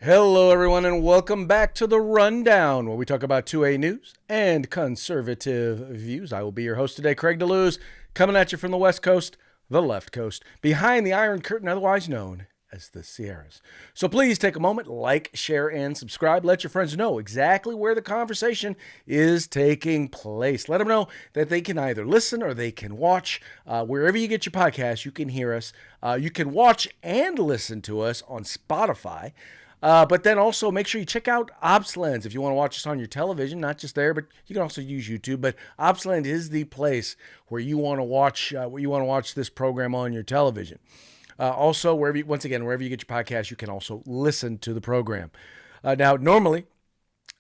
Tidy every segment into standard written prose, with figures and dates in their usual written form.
Hello, everyone, and welcome back to The Rundown, where we talk about 2A news and conservative views. I will be your host today, Craig DeLuz, coming at you from the West Coast, the left coast, behind the Iron Curtain, otherwise known as the Sierras. So please take a moment, like, share, and subscribe. Let your friends know exactly where the conversation is taking place. Let them know that they can either listen or they can watch. Wherever you get your podcast, you can hear us. You can watch and listen to us on Spotify. But then also make sure you check out OpsLens if you want to watch us on your television, not just there, but you can also use YouTube. But OpsLens is the place where you want to watch this program on your television. Also, wherever you get your podcast, you can also listen to the program. Now, normally,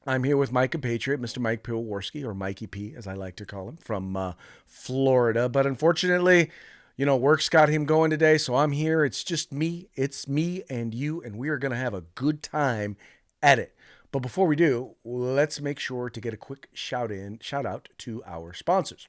I'm here with my compatriot, Mr. Mike Piwowarski, or Mikey P, as I like to call him, from Florida. But unfortunately, work's got him going today, so I'm here. It's just me. It's me and you, and we are going to have a good time at it. But before we do, let's make sure to get a quick shout out to our sponsors.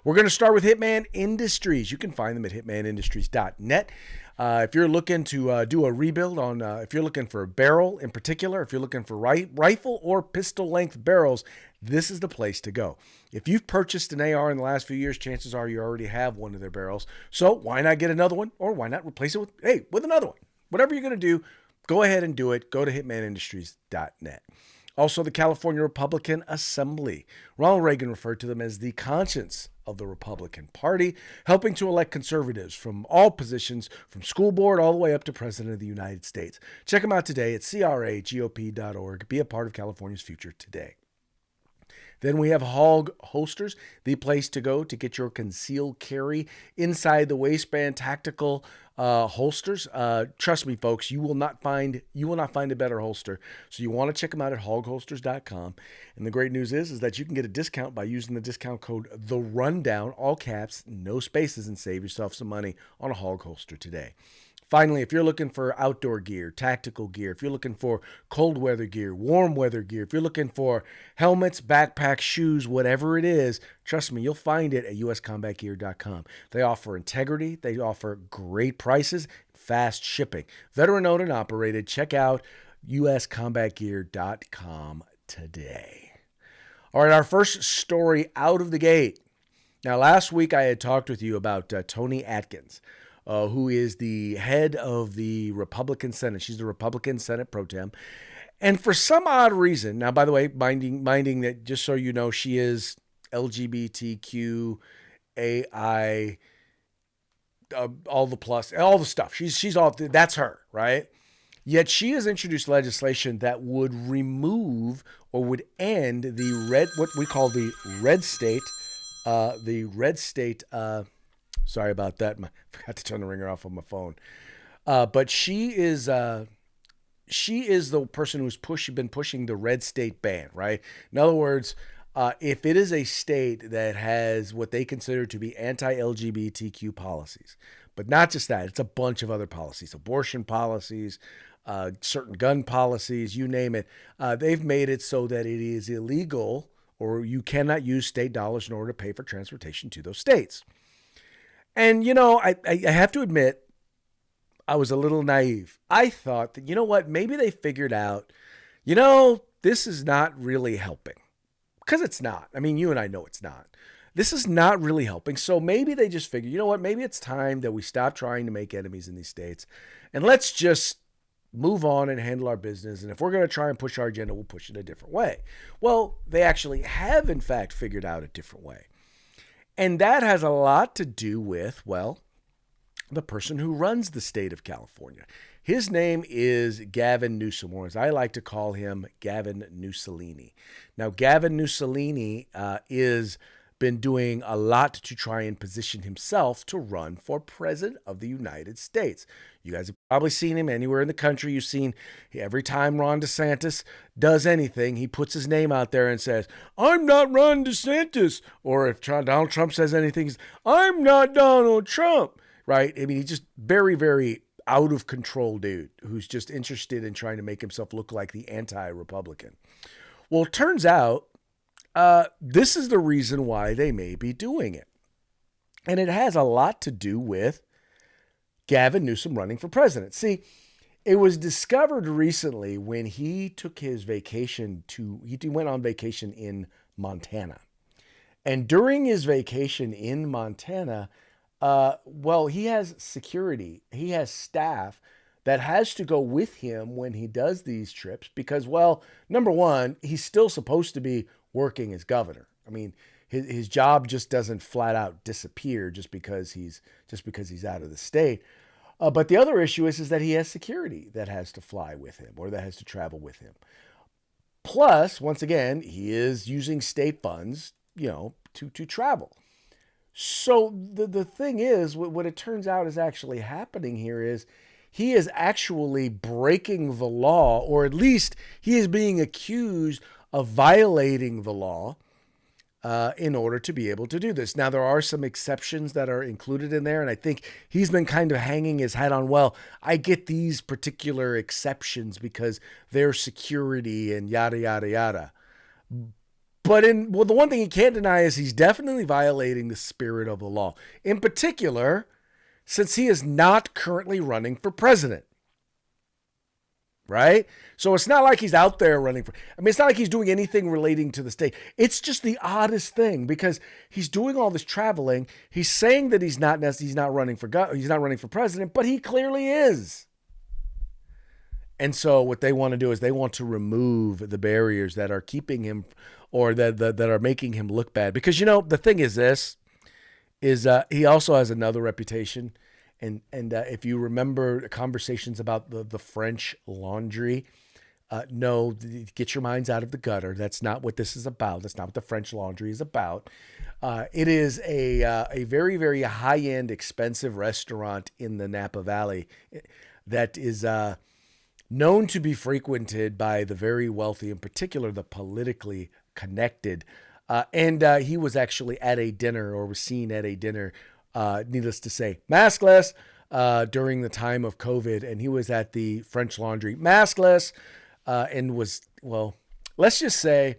We're going to start with Hitman Industries. You can find them at hitmanindustries.net. If you're looking to do a rebuild on, if you're looking for a barrel in particular, if you're looking for rifle or pistol length barrels, this is the place to go. If you've purchased an AR in the last few years, chances are you already have one of their barrels. So why not get another one, or why not replace it with another one? Whatever you're going to do, go ahead and do it. Go to hitmanindustries.net. Also, the California Republican Assembly. Ronald Reagan referred to them as the conscience of the Republican Party, helping to elect conservatives from all positions, from school board all the way up to President of the United States. Check them out today at cragop.org. Be a part of California's future today. Then we have Hog Holsters, the place to go to get your concealed carry inside the waistband tactical holsters. Trust me, folks, you will not find a better holster. So you want to check them out at hogholsters.com. And the great news is that you can get a discount by using the discount code The Rundown, all caps, no spaces, and save yourself some money on a hog holster today. Finally, if you're looking for outdoor gear, tactical gear, if you're looking for cold weather gear, warm weather gear, if you're looking for helmets, backpacks, shoes, whatever it is, trust me, you'll find it at uscombatgear.com. They offer integrity. They offer great prices, fast shipping. Veteran owned and operated. Check out uscombatgear.com today. All right, our first story out of the gate. Now, last week I had talked with you about Toni Atkins, who is the head of the Republican Senate. She's the Republican Senate Pro Tem. And for some odd reason, now, by the way, minding that, just so you know, she is LGBTQ, AI, all the plus, all the stuff. She's all, that's her, right? Yet she has introduced legislation that would remove or would end what we call the red state, sorry about that. I forgot to turn the ringer off on my phone. But she is the person who's been pushing the red state ban, right? In other words, if it is a state that has what they consider to be anti-LGBTQ policies, but not just that, it's a bunch of other policies, abortion policies, certain gun policies, you name it. They've made it so that it is illegal, or you cannot use state dollars in order to pay for transportation to those states. And, I have to admit, I was a little naive. I thought that, maybe they figured out, this is not really helping. Because it's not. I mean, you and I know it's not. This is not really helping. So maybe they just figured, maybe it's time that we stop trying to make enemies in these states. And let's just move on and handle our business. And if we're going to try and push our agenda, we'll push it a different way. Well, they actually have, in fact, figured out a different way. And that has a lot to do with, the person who runs the state of California. His name is Gavin Newsom, or as I like to call him, Gavin Newsolini. Now, Gavin Newsolini is been doing a lot to try and position himself to run for president of the United States. You guys have probably seen him anywhere in the country. You've seen every time Ron DeSantis does anything, he puts his name out there and says, "I'm not Ron DeSantis." Or if Donald Trump says anything, "I'm not Donald Trump." Right? I mean, he's just very, very out of control dude who's just interested in trying to make himself look like the anti-Republican. Well, it turns out this is the reason why they may be doing it. And it has a lot to do with Gavin Newsom running for president. See, It was discovered recently when he took his vacation he went on vacation in Montana. And during his vacation in Montana, well, he has security, he has staff that has to go with him when he does these trips because, well, number one, he's still supposed to be working as governor. I mean, his job just doesn't flat out disappear just because he's out of the state. But the other issue is that he has security that has to fly with him or that has to travel with him. Plus, once again, he is using state funds, to travel. So the thing is, what it turns out is actually happening here is he is actually breaking the law, or at least he is being accused of violating the law in order to be able to do this. Now, there are some exceptions that are included in there, and I think he's been kind of hanging his hat on, well, I get these particular exceptions because they're security and yada, yada, yada. But the one thing he can't deny is he's definitely violating the spirit of the law. In particular, since he is not currently running for president. Right? So it's not like he's out there running for, it's not like he's doing anything relating to the state. It's just the oddest thing because he's doing all this traveling. He's saying that he's not running for president, but he clearly is. And so what they want to do is they want to remove the barriers that are keeping him or that are making him look bad. Because, the thing is he also has another reputation. And if you remember conversations about the French Laundry, no, get your minds out of the gutter. That's not what this is about. That's not what the French Laundry is about. It is a very, very high-end, expensive restaurant in the Napa Valley that is known to be frequented by the very wealthy, in particular the politically connected. And he was actually at a dinner or was seen at a dinner, needless to say, maskless during the time of COVID. And he was at the French Laundry maskless and was, well, let's just say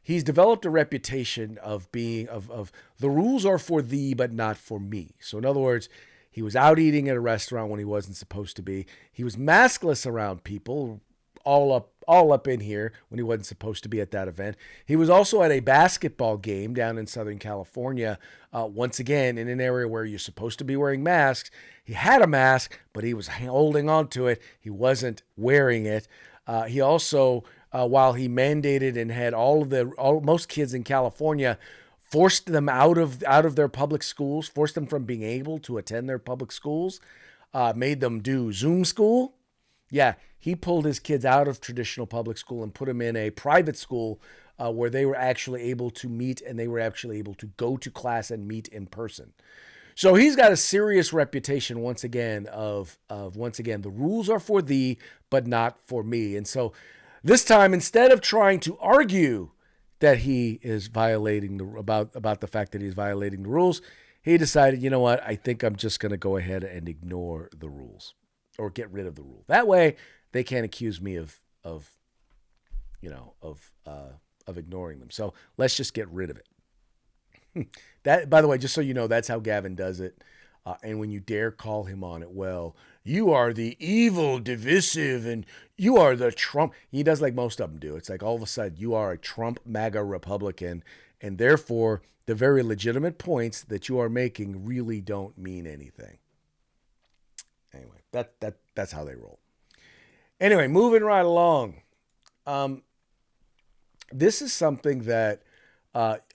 he's developed a reputation of being of the rules are for thee, but not for me. So in other words, he was out eating at a restaurant when he wasn't supposed to be. He was maskless around people, all up in here when he wasn't supposed to be at that event. He was also at a basketball game down in Southern California, once again in an area where you're supposed to be wearing masks. He had a mask, but he was holding on to it. He wasn't wearing it. He also, while he mandated and had most kids in California, forced them out of their public schools, forced them from being able to attend their public schools, made them do Zoom school. Yeah, he pulled his kids out of traditional public school and put them in a private school where they were actually able to meet and they were actually able to go to class and meet in person. So he's got a serious reputation once again of the rules are for thee, but not for me. And so this time, instead of trying to argue that he is violating about the fact that he's violating the rules, he decided, you know what, I think I'm just going to go ahead and ignore the rules or get rid of the rule. That way they can't accuse me of ignoring them. So let's just get rid of it. That, by the way, just so you know, that's how Gavin does it. And when you dare call him on it, well, you are the evil, divisive, and you are the Trump. He does like most of them do. It's like all of a sudden you are a Trump MAGA Republican, and therefore the very legitimate points that you are making really don't mean anything. Anyway, that's how they roll. Anyway, moving right along. This is something that,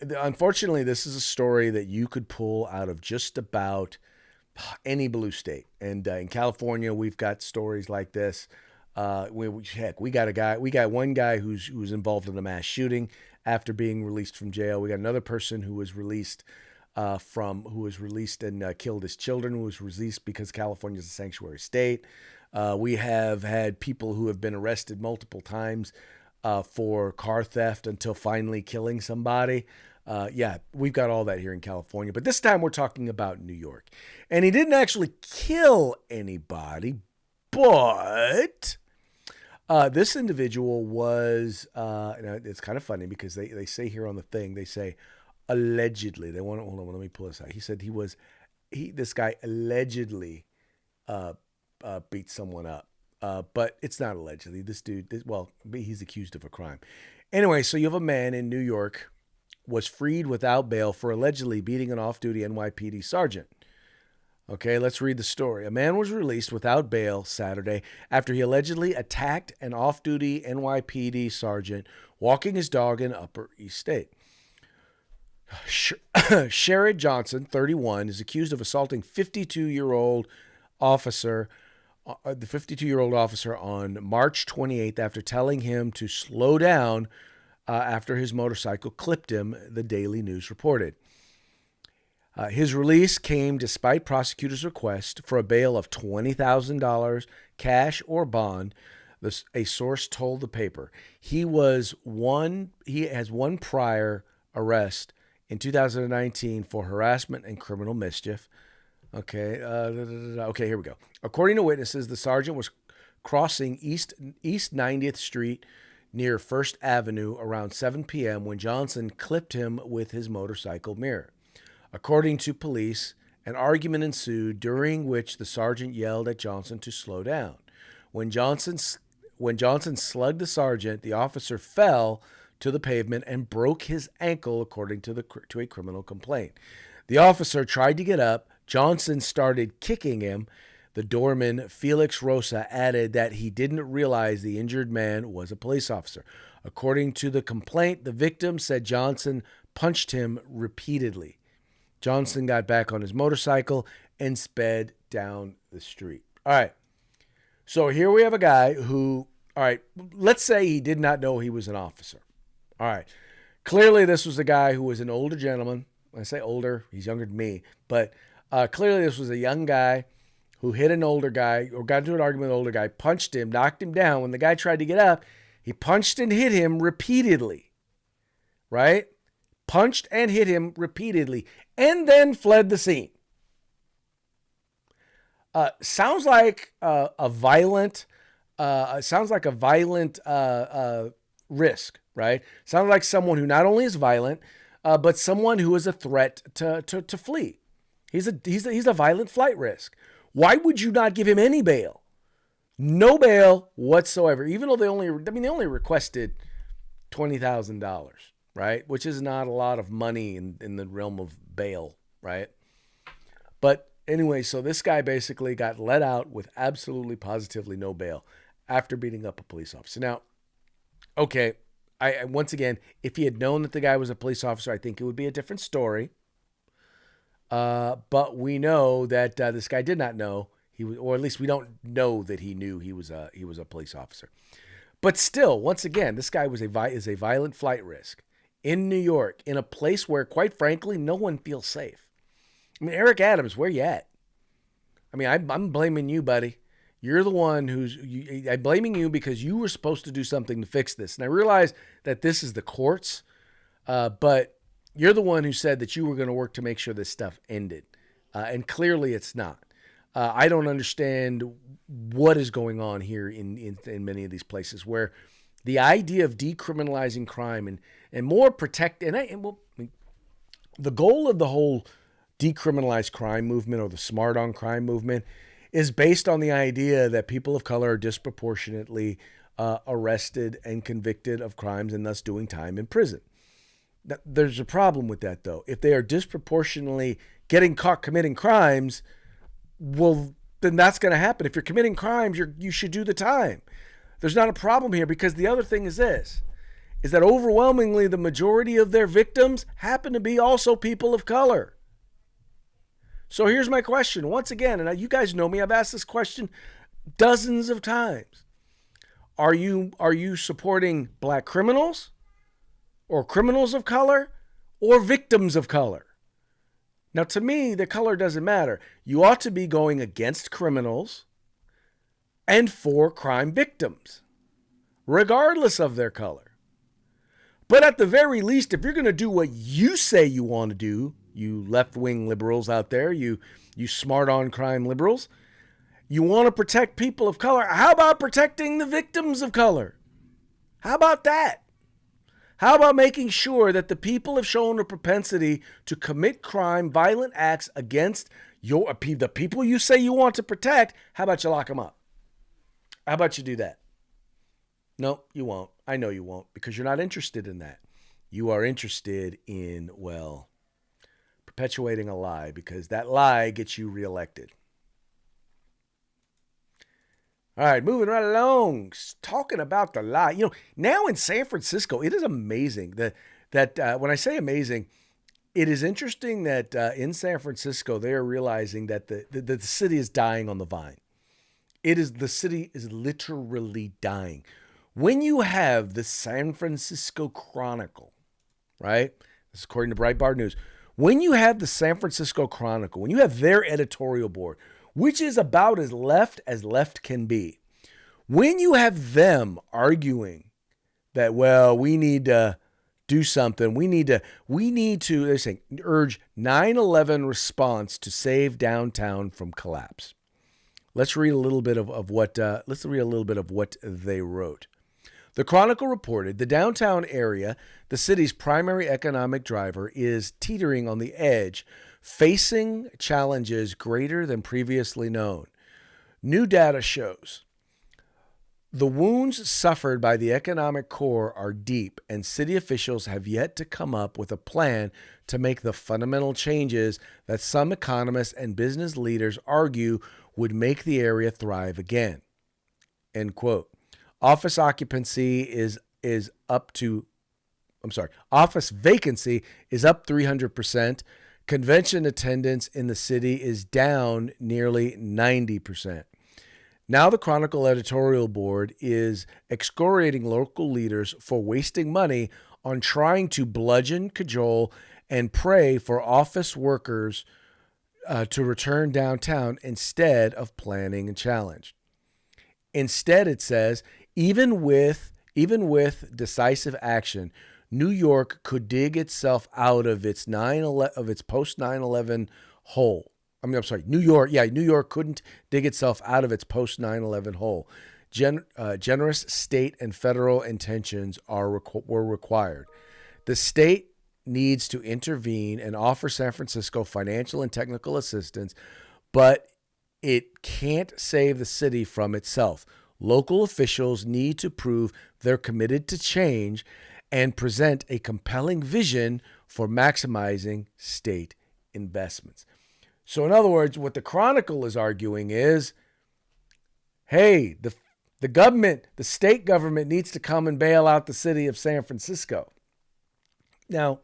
unfortunately, this is a story that you could pull out of just about any blue state. And in California, we've got stories like this. We got one guy who's involved in a mass shooting after being released from jail. We got another person who was released and killed his children, who was released because California is a sanctuary state. We have had people who have been arrested multiple times for car theft until finally killing somebody. Yeah, we've got all that here in California. But this time we're talking about New York. And he didn't actually kill anybody, but this individual was, it's kind of funny because they say here on the thing, they say, allegedly, hold on, let me pull this out. He said this guy allegedly beat someone up. but it's not allegedly. Well, he's accused of a crime. Anyway, so you have a man in New York was freed without bail for allegedly beating an off-duty NYPD sergeant. Okay, let's read the story. A man was released without bail Saturday after he allegedly attacked an off-duty NYPD sergeant walking his dog in Upper East State. Sherrod Johnson, 31, is accused of assaulting the 52-year-old officer on March 28th after telling him to slow down after his motorcycle clipped him, the Daily News reported. His release came despite prosecutors' request for a bail of $20,000 cash or bond. A source told the paper he has one prior arrest in 2019 for harassment and criminal mischief. Okay, here we go. According to witnesses, the sergeant was crossing East 90th Street near First Avenue around 7 p.m. when Johnson clipped him with his motorcycle mirror. According to police, an argument ensued during which the sergeant yelled at Johnson to slow down. When Johnson slugged the sergeant, the officer fell to the pavement and broke his ankle, according to a criminal complaint. The officer tried to get up. Johnson started kicking him. The doorman, Felix Rosa, added that he didn't realize the injured man was a police officer. According to the complaint, the victim said Johnson punched him repeatedly. Johnson got back on his motorcycle and sped down the street. All right. So here we have a guy who, all right, let's say he did not know he was an officer. All right. Clearly, this was a guy who was an older gentleman. When I say older, he's younger than me. But clearly, this was a young guy who hit an older guy or got into an argument with an older guy, punched him, knocked him down. When the guy tried to get up, he punched and hit him repeatedly. Right? Punched and hit him repeatedly, and then fled the scene. Sounds like a violent risk, right? Sounds like someone who not only is violent, but someone who is a threat to flee. He's a violent flight risk. Why would you not give him any bail? No bail whatsoever. Even though they only requested $20,000. Right? Which is not a lot of money in the realm of bail, right? But anyway, so this guy basically got let out with absolutely positively no bail after beating up a police officer. Now, okay, I once again, if he had known that the guy was a police officer, I think it would be a different story. But we know that this guy did not know he was, or at least we don't know that he knew he was a police officer. But still, once again, this guy is a violent flight risk. In New York, in a place where, quite frankly, no one feels safe. I mean, Eric Adams, where you at? I mean, I'm blaming you, buddy. You're the one I'm blaming you because you were supposed to do something to fix this. And I realize that this is the courts, but you're the one who said that you were going to work to make sure this stuff ended. And clearly it's not. I don't understand what is going on here in many of these places where the idea of decriminalizing crime and more protect the goal of the whole decriminalized crime movement or the smart on crime movement is based on the idea that people of color are disproportionately arrested and convicted of crimes and thus doing time in prison. There's a problem with that, though. If they are disproportionately getting caught committing crimes, well, then that's going to happen. If you're committing crimes, you should do the time. There's not a problem here because the other thing is this, is that overwhelmingly the majority of their victims happen to be also people of color. So here's my question. Once again, and you guys know me, I've asked this question dozens of times. Are you supporting black criminals or criminals of color or victims of color? Now, to me, the color doesn't matter. You ought to be going against criminals and for crime victims, regardless of their color. But at the very least, if you're going to do what you say you want to do, you left-wing liberals out there, you smart on crime liberals, you want to protect people of color. How about protecting the victims of color? How about that? How about making sure that the people have shown a propensity to commit crime, violent acts against the people you say you want to protect? How about you lock them up? How about you do that? No, you won't. I know you won't because you're not interested in that. You are interested in, well, perpetuating a lie because that lie gets you reelected. All right, moving right along. Talking about the lie. Now in San Francisco, it is amazing that when I say amazing, it is interesting that in San Francisco they are realizing that the city is dying on the vine. The city is literally dying. When you have the San Francisco Chronicle, right? This is according to Breitbart News. When you have the San Francisco Chronicle, when you have their editorial board, which is about as left can be, when you have them arguing that, well, we need to do something, we need to, they're saying, urge 9/11 response to save downtown from collapse. Let's read a little bit of what they wrote. The Chronicle reported the downtown area, the city's primary economic driver, is teetering on the edge, facing challenges greater than previously known. New data shows the wounds suffered by the economic core are deep, and city officials have yet to come up with a plan to make the fundamental changes that some economists and business leaders argue would make the area thrive again. End quote. Office vacancy is up 300%. Convention attendance in the city is down nearly 90%. Now the Chronicle editorial board is excoriating local leaders for wasting money on trying to bludgeon, cajole, and pray for office workers to return downtown instead of planning a challenge. Instead, it says, even with decisive action, New York could dig itself out of its post 9/11 hole. New York couldn't dig itself out of its post 9/11 hole. Generous state and federal intentions were required. The state needs to intervene and offer San Francisco financial and technical assistance, but it can't save the city from itself. Local officials need to prove they're committed to change and present a compelling vision for maximizing state investments. So in other words, what the Chronicle is arguing is, hey, the government, the state government needs to come and bail out the city of San Francisco. Now,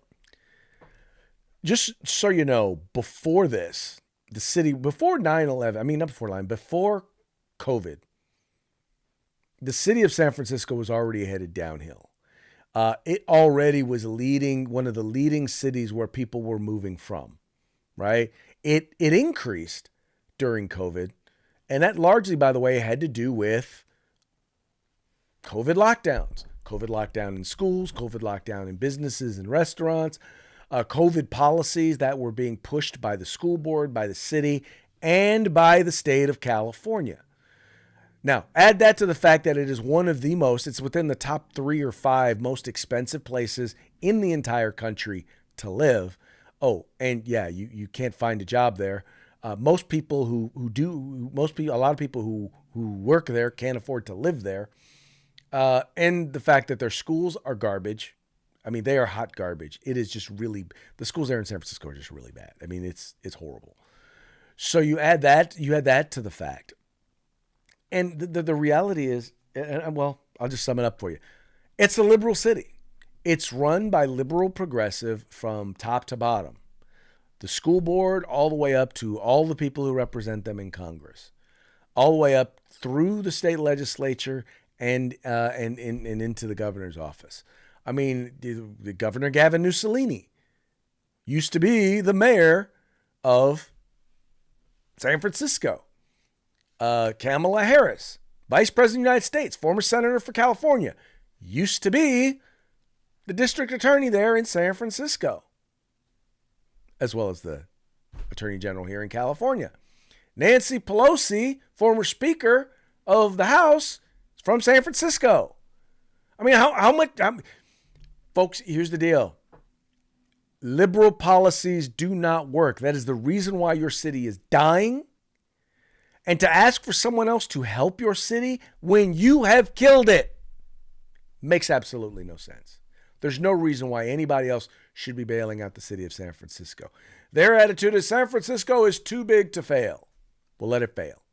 just so you know, before this, the city, before 9/11, before COVID, the city of San Francisco was already headed downhill. It already was one of the leading cities where people were moving from, right? It increased during COVID, and that largely, by the way, had to do with COVID lockdowns. COVID lockdown in schools, COVID lockdown in businesses and restaurants, COVID policies that were being pushed by the school board, by the city, and by the state of California. Now, add that to the fact that it is it's within the top 3 or 5 most expensive places in the entire country to live. Oh, and yeah, you can't find a job there. A lot of people who work there can't afford to live there. And the fact that their schools are garbage. I mean, they are hot garbage. It is just really, the schools there in San Francisco are just really bad. I mean, it's horrible. So you add that to the fact. And the reality is, well, I'll just sum it up for you. It's a liberal city. It's run by liberal progressive from top to bottom. The school board, all the way up to all the people who represent them in Congress, all the way up through the state legislature and into the governor's office. I mean, the Governor Gavin Mussolini used to be the mayor of San Francisco. Kamala Harris, Vice President of the United States, former senator for California, used to be the district attorney there in San Francisco, as well as the attorney general here in California. Nancy Pelosi, former Speaker of the House, is from San Francisco. I mean, how much... Folks, here's the deal. Liberal policies do not work. That is the reason why your city is dying. and to ask for someone else to help your city when you have killed it makes absolutely no sense. There's no reason why anybody else should be bailing out the city of San Francisco. Their attitude is San Francisco is too big to fail. Well, let it fail.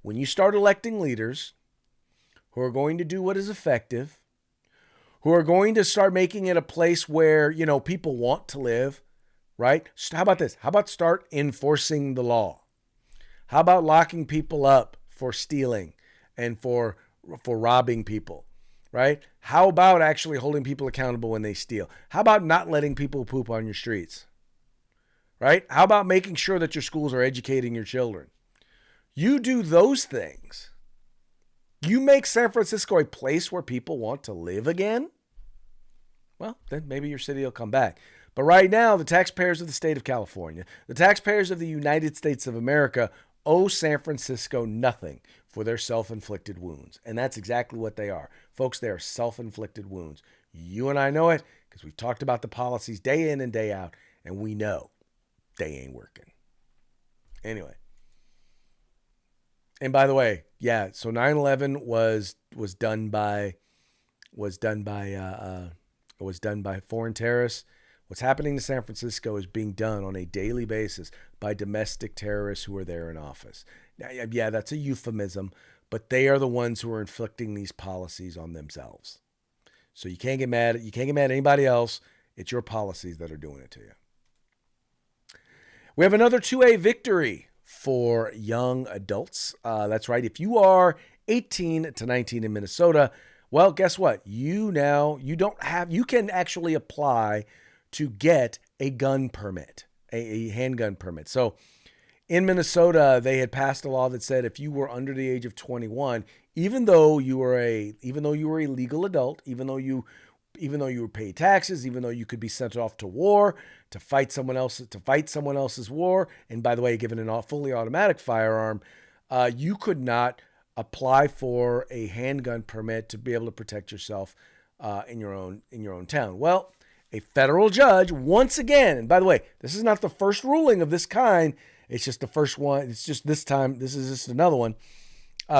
When you start electing leaders who are going to do what is effective, who are going to start making it a place where, people want to live, right? How about this? How about start enforcing the law? How about locking people up for stealing and for robbing people, right? How about actually holding people accountable when they steal? How about not letting people poop on your streets, right? How about making sure that your schools are educating your children? You do those things. You make San Francisco a place where people want to live again? Well, then maybe your city will come back. But right now, the taxpayers of the state of California, the taxpayers of the United States of America owe San Francisco nothing for their self-inflicted wounds. And that's exactly what they are. Folks, they are self-inflicted wounds. You and I know it because we've talked about the policies day in and day out, and we know they ain't working. Anyway. And by the way, so 9/11 was done by foreign terrorists. What's happening to San Francisco is being done on a daily basis by domestic terrorists who are there in office. Now, yeah, that's a euphemism, but they are the ones who are inflicting these policies on themselves. So you can't get mad at anybody else. It's your policies that are doing it to you. We have another 2A victory for young adults. That's right. If you are 18 to 19 in Minnesota, well, guess what? You can actually apply to get a gun permit, a handgun permit. So in Minnesota, they had passed a law that said if you were under the age of 21, even though you were a legal adult, even though you pay taxes, even though you could be sent off to war to fight someone else's war, and by the way, given a fully automatic firearm, you could not apply for a handgun permit to be able to protect yourself in your own town. Well, a federal judge once again, and by the way, this is not the first ruling of this kind. It's just the first one. It's just this time. This is just another one.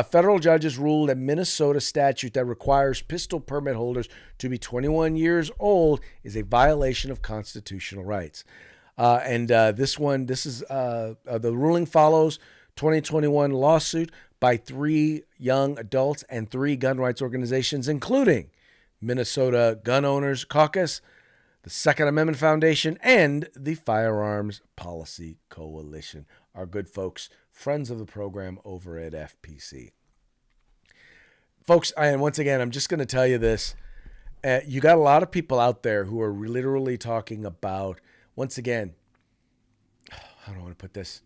Federal judges ruled a Minnesota statute that requires pistol permit holders to be 21 years old is a violation of constitutional rights. The ruling follows 2021 lawsuit by 3 young adults and 3 gun rights organizations, including Minnesota Gun Owners Caucus, the Second Amendment Foundation, and the Firearms Policy Coalition. Our good folks, friends of the program over at FPC. Folks, once again, I'm just going to tell you this. You got a lot of people out there who are literally talking about, once again, how do I want to put this?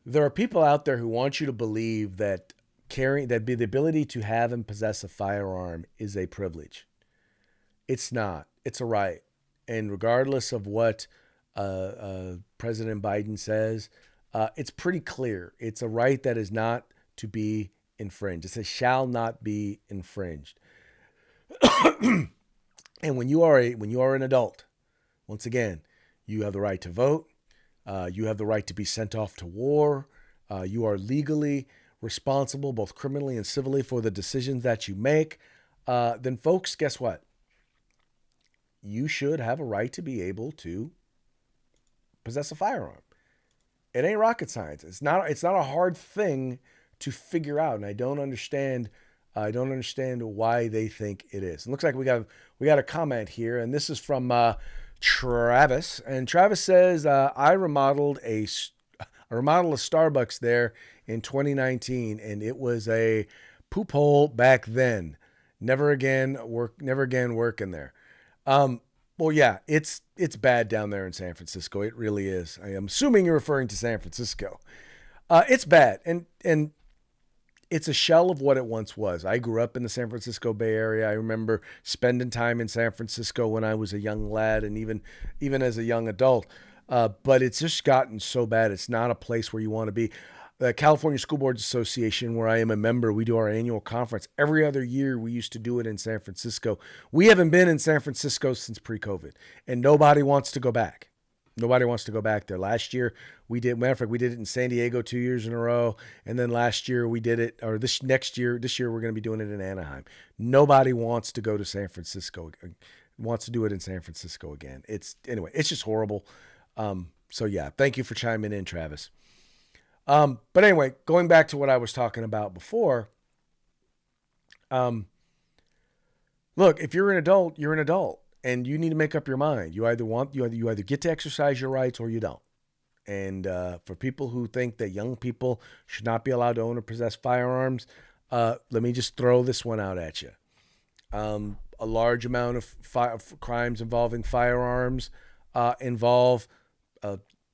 There are people out there who want you to believe that the ability to have and possess a firearm is a privilege. It's not. It's a right. And regardless of what President Biden says, it's pretty clear. It's a right that is not to be infringed. It says shall not be infringed. And when you are an adult, once again, you have the right to vote. You have the right to be sent off to war. You are legally responsible, both criminally and civilly, for the decisions that you make. Then, folks, guess what? You should have a right to be able to possess a firearm. It ain't rocket science. It's not a hard thing to figure out, and I don't understand why they think it is. It looks like we got a comment here, and this is from Travis, and Travis says, I remodeled a Starbucks there in 2019, and it was a poop hole back then. Never again working there. Well, yeah, it's bad down there in San Francisco. It really is. I am assuming you're referring to San Francisco. It's bad, and it's a shell of what it once was. I grew up in the San Francisco Bay Area. I remember spending time in San Francisco when I was a young lad and even as a young adult. But it's just gotten so bad. It's not a place where you want to be. The California School Boards Association, where I am a member, we do our annual conference. Every other year, we used to do it in San Francisco. We haven't been in San Francisco since pre-COVID, and nobody wants to go back. Nobody wants to go back there. Last year we did. Matter of fact, we did it in San Diego 2 years in a row, and then last year we did it, or this year we're going to be doing it in Anaheim. Nobody wants to go to San Francisco. Wants to do it in San Francisco again. It's just horrible. So yeah, thank you for chiming in, Travis. But anyway, going back to what I was talking about before. Look, if you're an adult, you're an adult. And you need to make up your mind. You either get to exercise your rights or you don't. And for people who think that young people should not be allowed to own or possess firearms, let me just throw this one out at you. A large amount of crimes involving firearms involve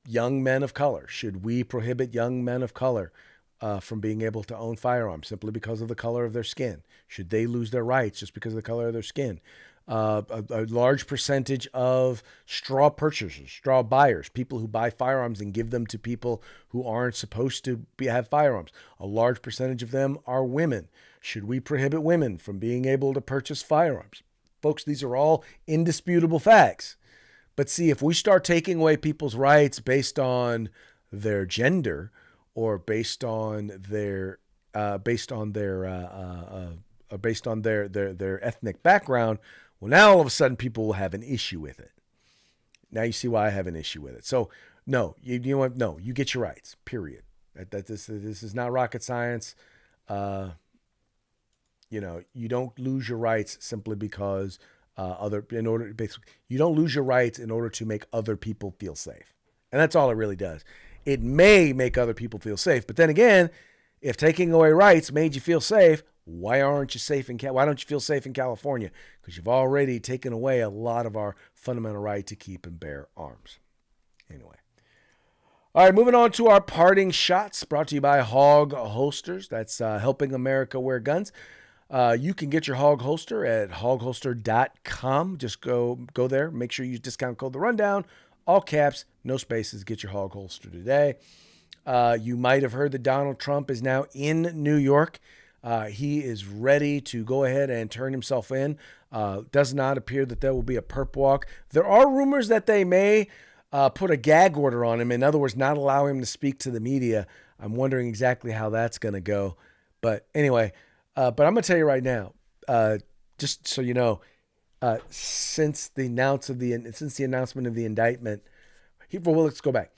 young men of color. Should we prohibit young men of color from being able to own firearms simply because of the color of their skin? Should they lose their rights just because of the color of their skin? A large percentage of straw purchasers, straw buyers, people who buy firearms and give them to people who aren't supposed to have firearms. A large percentage of them are women. Should we prohibit women from being able to purchase firearms? Folks, these are all indisputable facts. But see, if we start taking away people's rights based on their gender or based on their ethnic background, well, now all of a sudden people will have an issue with it. Now you see why I have an issue with it. So no, you know what? No, you get your rights. Period. This is not rocket science. You don't lose your rights simply because you don't lose your rights in order to make other people feel safe, and that's all it really does. It may make other people feel safe, but then again, if taking away rights made you feel safe, why don't you feel safe in California? Because you've already taken away a lot of our fundamental right to keep and bear arms. Anyway. All right, moving on to our parting shots, brought to you by Hog Holsters. That's helping America wear guns. You can get your Hog Holster at hogholster.com. Just go there. Make sure you use discount code The Rundown. All caps, no spaces. Get your Hog Holster today. You might have heard that Donald Trump is now in New York. He is ready to go ahead and turn himself in. Does not appear that there will be a perp walk. There are rumors that they may put a gag order on him. In other words, not allow him to speak to the media. I'm wondering exactly how that's going to go. But anyway, but I'm going to tell you right now, just so you know, since the announcement of the indictment, let's go back.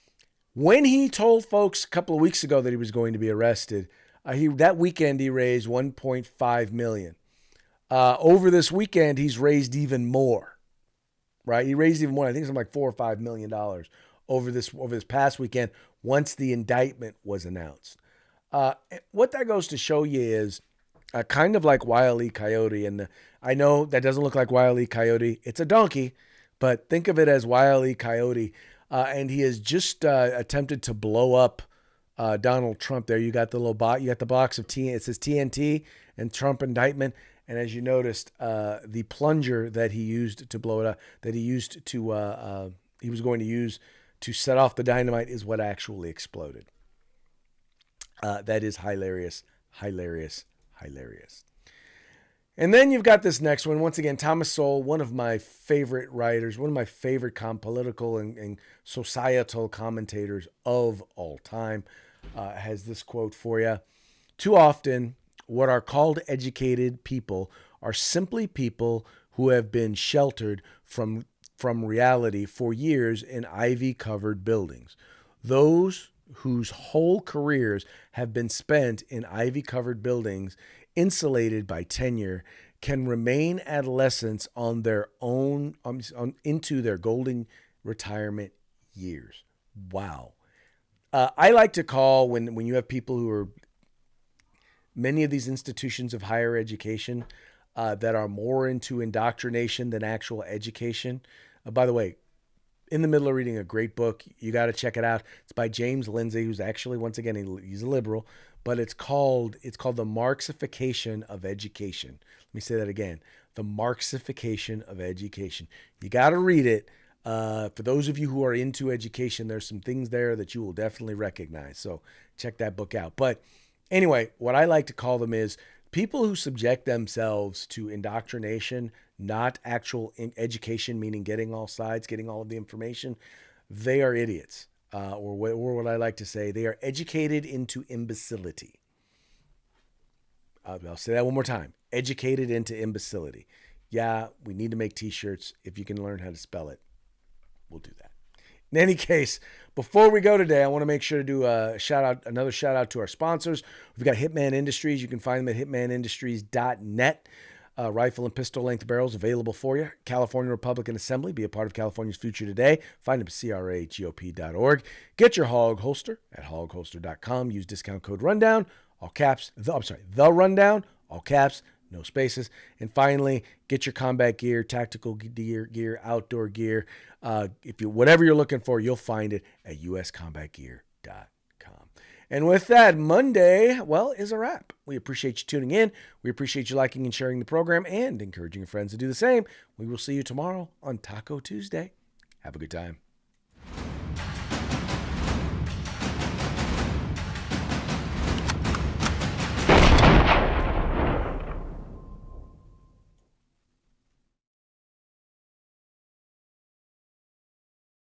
When he told folks a couple of weeks ago that he was going to be arrested, that weekend he raised $1.5 million. Over this weekend, he's raised even more. Right? He raised even more. I think something like $4 or $5 million over this past weekend once the indictment was announced. What that goes to show you is kind of like Wile E. Coyote, and I know that doesn't look like Wile E. Coyote. It's a donkey, but think of it as Wile E. Coyote. And he has just attempted to blow up Donald Trump. There, you got the little box. You got the box of It says TNT and Trump indictment. And as you noticed, the plunger that he used to blow it up, that he was going to use to set off the dynamite, is what actually exploded. That is hilarious. And then you've got this next one. Once again, Thomas Sowell, one of my favorite writers, one of my favorite political and societal commentators of all time, has this quote for you. Too often, what are called educated people are simply people who have been sheltered from reality for years in ivy-covered buildings. Those whose whole careers have been spent in ivy-covered buildings, insulated by tenure, can remain adolescents on their own into their golden retirement years. Wow. I like to call when you have people who are many of these institutions of higher education that are more into indoctrination than actual education. By the way, in the middle of reading a great book, you got to check it out. It's by James Lindsay, who's actually, once again, he's a liberal, but it's called The Marxification of Education. Let me say that again. The Marxification of Education. You got to read it. For those of you who are into education, there's some things there that you will definitely recognize. So check that book out. But anyway, what I like to call them is people who subject themselves to indoctrination, not actual education, meaning getting all sides, getting all of the information. they are idiots. Or what I like to say, they are educated into imbecility. I'll say that one more time. Educated into imbecility. Yeah, we need to make t-shirts. If you can learn how to spell it, we'll do that. In any case, before we go today, I want to make sure to do another shout out to our sponsors. We've got Hitman Industries. You can find them at hitmanindustries.net. Rifle and pistol length barrels available for you. California Republican Assembly. Be a part of California's future today. Find them at cragop.org. Get your hog holster at hogholster.com. Use discount code RUNDOWN. All caps. The Rundown. All caps. No spaces. And finally, get your combat gear, tactical gear, outdoor gear. Whatever you're looking for, you'll find it at uscombatgear.com. And with that, Monday, is a wrap. We appreciate you tuning in. We appreciate you liking and sharing the program and encouraging your friends to do the same. We will see you tomorrow on Taco Tuesday. Have a good time.